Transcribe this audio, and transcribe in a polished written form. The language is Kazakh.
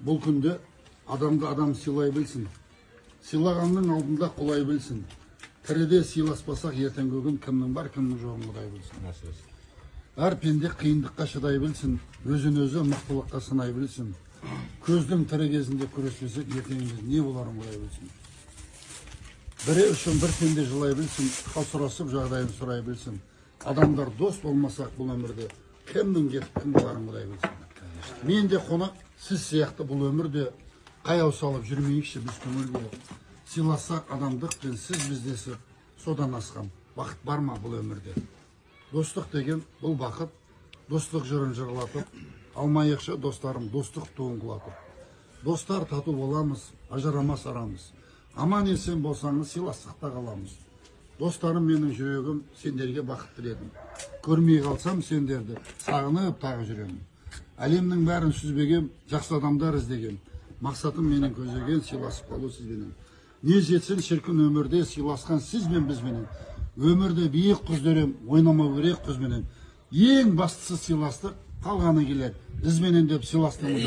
бұл күнде адамды адам сыйлай білсін. Сыйлағанның алдында құлай білсін. Тіріде сыйласпасақ ертеңгі күн кімнің бар, кімнің жоғын құдай білсін. Әр пенде қиындыққа шыдай білсін, өзін өзі мықтылыққа сынай білсін. Көздің тірі кезінде күреспесек ертеңіміз не боларын құдай білсін. Бірі үшін бір пенде жылай білсін, хал сұрасып жағдайын сұрай білсін. Адамдар дос болмасақ бұл өмірде кімнің кетіп кім боларын құдай білсін. Мен де қонақ сіз сияқты бұл өмірде қаяу салып жүрмейікші біз көңілге. Сыйласақ адамдық пен сіз біздесіп, содан асқан бақыт бар ма бұл өмірде? Достық деген бұл бақыт, достық жырын жырлатып, алмайықшы достарым достық туын құлатып. Достар тату боламыз, ажырамас арамыз. Аман есен болсаңыз сыйластықта қаламыз. Достарым менің жүрегім, сендерге бақыт тіледім. Көрмей қалсам сендерді, сағынып тағы жүремін. Әлемнің бәрін сүзбеген, жақсы адамдар іздеген. Мақсатым менің көздеген, сыйласып қалу сізбенен. Не жетсін шіркін өмірде сыйласқан сіз бен бізбенен. Өмірде биік құздөрем, ойнамау керек құзбенен. Ең бастысы сыйластық, қалғаны келер. Ізбенен деп сыйластығымыз